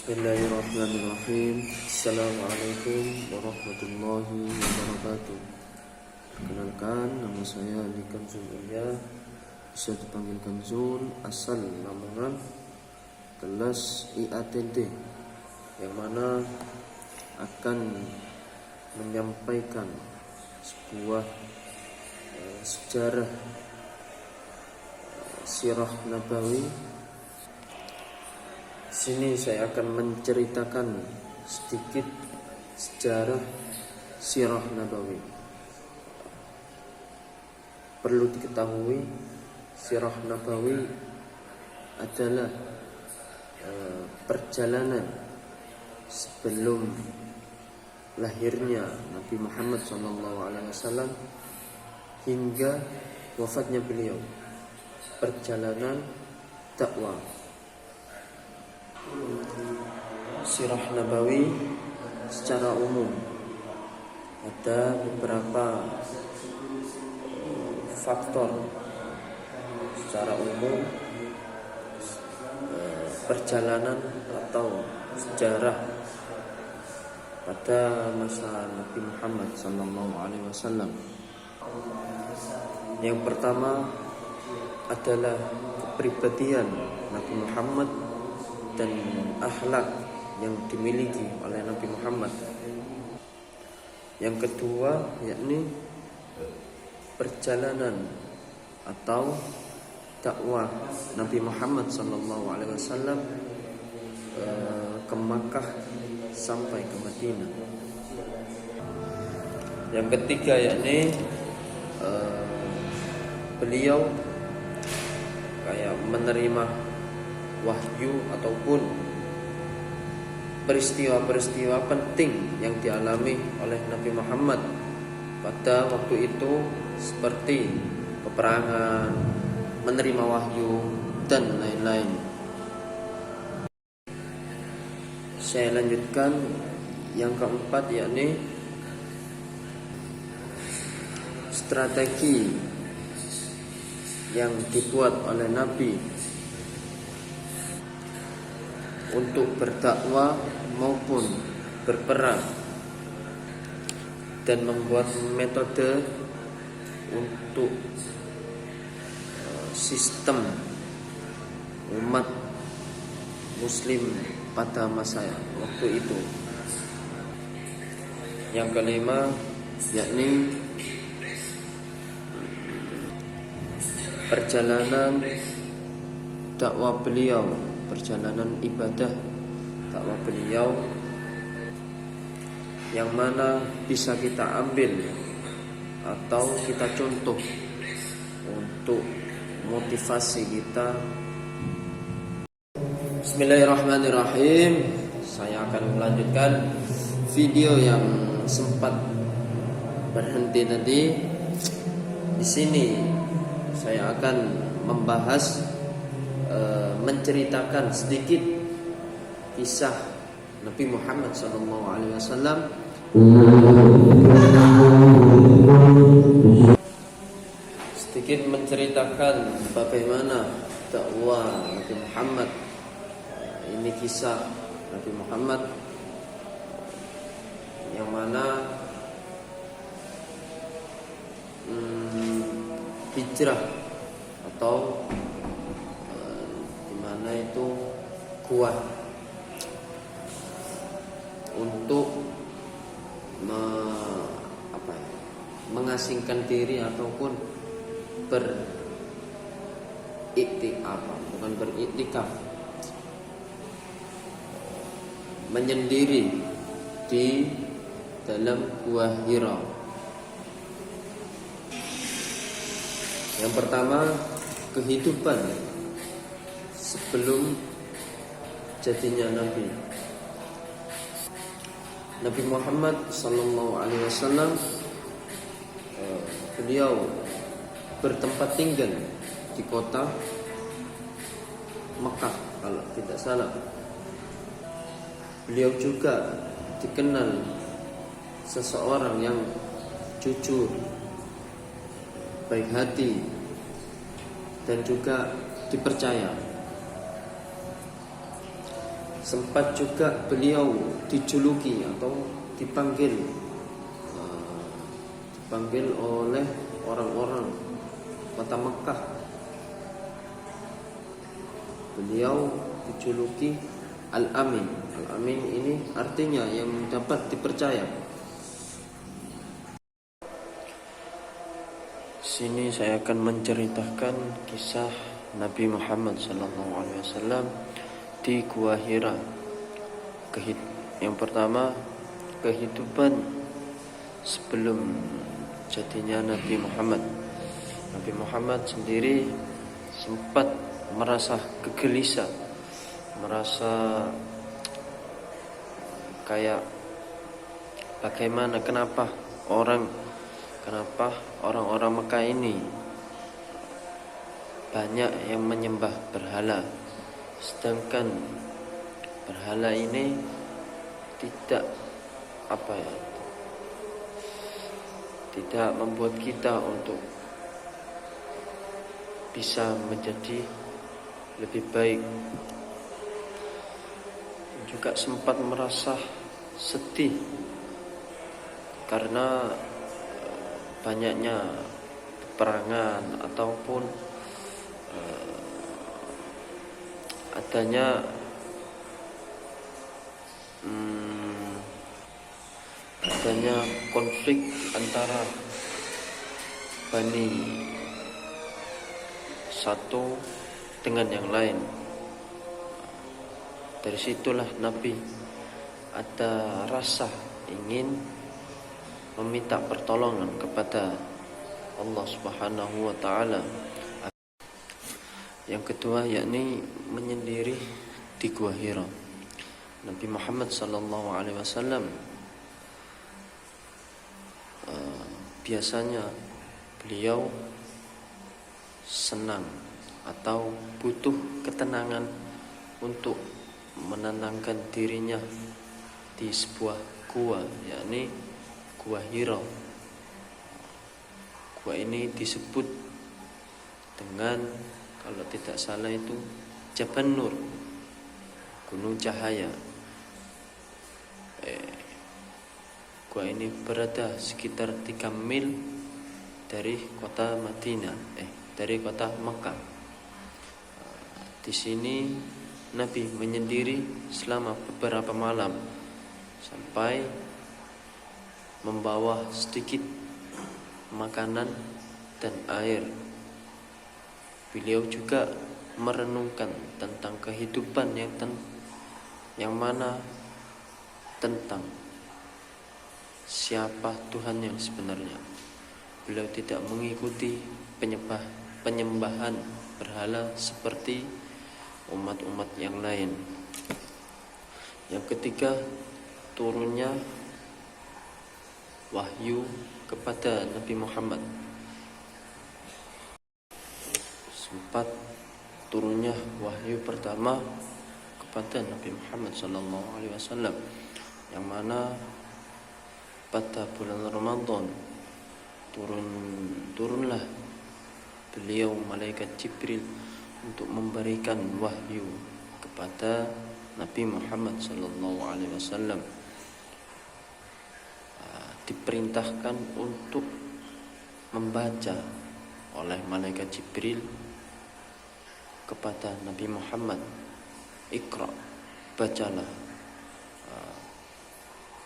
Bismillahirrahmanirrahim. Assalamualaikum warahmatullahi wabarakatuh. Perkenalkan, nama saya Ali Kamzul Ilya, bisa dipanggil Kamzul, asal Lamongan, kelas IATD, yang mana akan menyampaikan sebuah sejarah sirah nabawi. Sini saya akan menceritakan sedikit sejarah sirah nabawi. Perlu diketahui, sirah nabawi adalah perjalanan sebelum lahirnya Nabi Muhammad SAW hingga wafatnya beliau. Perjalanan dakwah. Sirah nabawi secara umum ada beberapa faktor secara umum perjalanan atau sejarah pada masa Nabi Muhammad SAW. Yang pertama adalah kepribadian Nabi Muhammad dan akhlak yang dimiliki oleh Nabi Muhammad. Yang kedua yakni perjalanan atau dakwah Nabi Muhammad SAW ke Makkah sampai ke Madinah. Yang ketiga yakni beliau kayak menerima wahyu ataupun peristiwa-peristiwa penting yang dialami oleh Nabi Muhammad pada waktu itu, seperti peperangan, menerima wahyu, dan lain-lain. Saya lanjutkan yang keempat yakni strategi yang dibuat oleh Nabi untuk berdakwah maupun berperang, dan membuat metode untuk sistem umat muslim pada masa waktu itu. Yang kelima yakni perjalanan dakwah beliau, perjalanan ibadah dakwah beliau, yang mana bisa kita ambil atau kita contoh untuk motivasi kita. Bismillahirrahmanirrahim. Saya akan melanjutkan video yang sempat berhenti tadi. Di sini saya akan membahas, menceritakan sedikit kisah Nabi Muhammad SAW, sedikit menceritakan bagaimana dakwah Nabi Muhammad. Ini kisah Nabi Muhammad yang mana hijrah atau dimana itu kuat untuk mengasingkan diri ataupun beriktikaf, menyendiri di dalam Gua Hira. Yang pertama, kehidupan sebelum jadinya Nabi. Nabi Muhammad SAW, beliau bertempat tinggal di kota Mekah kalau tidak salah. Beliau juga dikenal seseorang yang jujur, baik hati, dan juga dipercaya. sempat juga beliau dijuluki atau dipanggil oleh orang-orang kota Mekah. Beliau dijuluki Al-Amin. Al-Amin ini artinya yang dapat dipercaya. Sini saya akan menceritakan kisah Nabi Muhammad SAW di Gua Hira. Yang pertama, kehidupan sebelum jadinya Nabi Muhammad. Nabi Muhammad sendiri sempat merasa gelisah, merasa kayak bagaimana, kenapa orang-orang Mekah ini banyak yang menyembah berhala, sedangkan berhala ini tidak membuat kita untuk bisa menjadi lebih baik. Juga sempat merasa sedih karena banyaknya peperangan ataupun adanya konflik antara Bani satu dengan yang lain. Dari situlah Nabi ada rasa ingin meminta pertolongan kepada Allah Subhanahu wa taala. Yang kedua yakni menyendiri di Gua Hira. Nabi Muhammad SAW biasanya beliau senang atau butuh ketenangan untuk menenangkan dirinya di sebuah gua, yakni Gua Hira. Gua ini disebut dengan, kalau tidak salah itu, Jabal Nur, Gunung Cahaya. Gua ini berada sekitar 3 mil dari kota Madinah, dari kota Mekah. Di sini Nabi menyendiri selama beberapa malam sampai membawa sedikit makanan dan air. Beliau juga merenungkan tentang kehidupan yang mana tentang siapa Tuhan yang sebenarnya. Beliau tidak mengikuti penyembahan berhala seperti umat-umat yang lain. Yang ketiga, turunnya wahyu kepada Nabi Muhammad. Sempat turunnya wahyu pertama kepada Nabi Muhammad SAW, yang mana pada bulan Ramadan turunlah beliau malaikat Jibril untuk memberikan wahyu kepada Nabi Muhammad SAW. Diperintahkan untuk membaca oleh malaikat Jibril kepada Nabi Muhammad, Iqra, bacalah.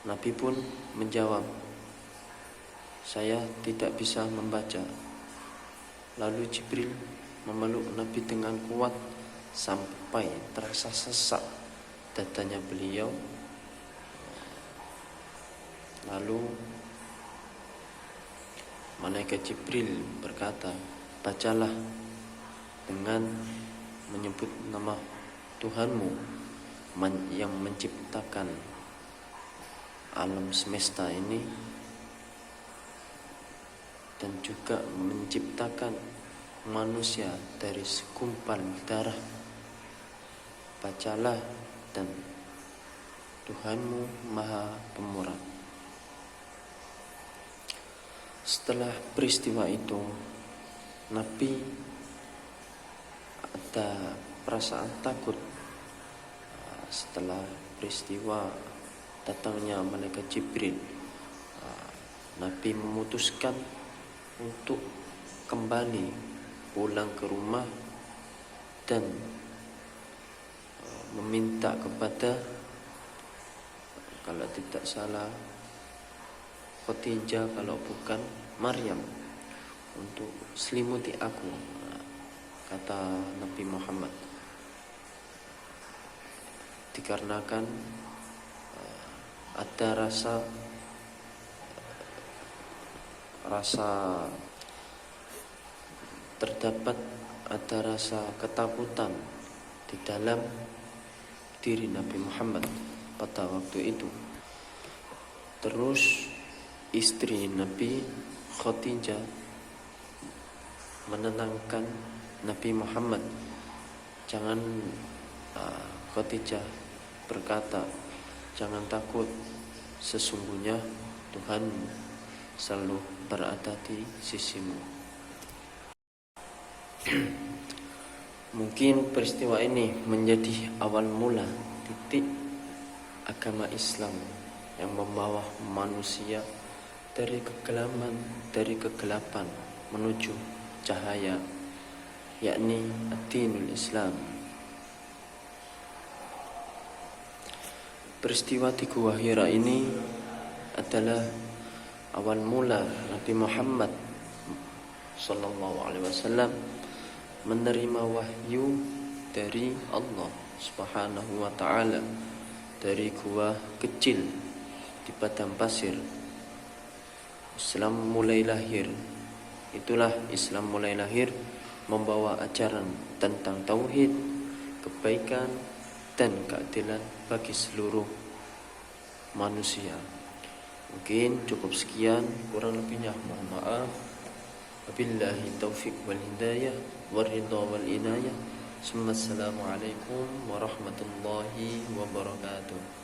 Nabi pun menjawab, saya tidak bisa membaca. Lalu Jibril memeluk Nabi dengan kuat sampai terasa sesak dadanya beliau. Lalu malaikat Jibril berkata, bacalah dengan menyebut nama Tuhanmu yang menciptakan alam semesta ini dan juga menciptakan manusia dari segumpal darah. Bacalah, dan Tuhanmu Maha Pemurah. Setelah peristiwa itu, Nabi ada perasaan takut setelah peristiwa datangnya malaikat Jibril, Nabi memutuskan untuk kembali pulang ke rumah dan meminta kepada, kalau tidak salah, Khadijah, kalau bukan Maryam, untuk selimuti aku, kata Nabi Muhammad. Dikarenakan ada ada rasa ketakutan di dalam diri Nabi Muhammad pada waktu itu. Terus istri Nabi Khadijah menenangkan Nabi Muhammad. Khadijah berkata, jangan takut, sesungguhnya Tuhan selalu berada di sisimu. Mungkin peristiwa ini menjadi awal mula titik agama Islam yang membawa manusia dari kegelapan menuju cahaya, yakni ad-dinul Islam. Peristiwa di Gua Hira ini adalah awal mula Nabi Muhammad sallallahu alaihi wasallam menerima wahyu dari Allah Subhanahu wa taala dari gua kecil di padang pasir. Islam mulai lahir. Itulah Islam mulai lahir membawa ajaran tentang tauhid, kebaikan dan keadilan bagi seluruh manusia. Mungkin cukup sekian, kurang lebihnya mohon maaf. Wabillahi taufiq wal hidayah wal ridha wal inayah. Assalamualaikum warahmatullahi wabarakatuh.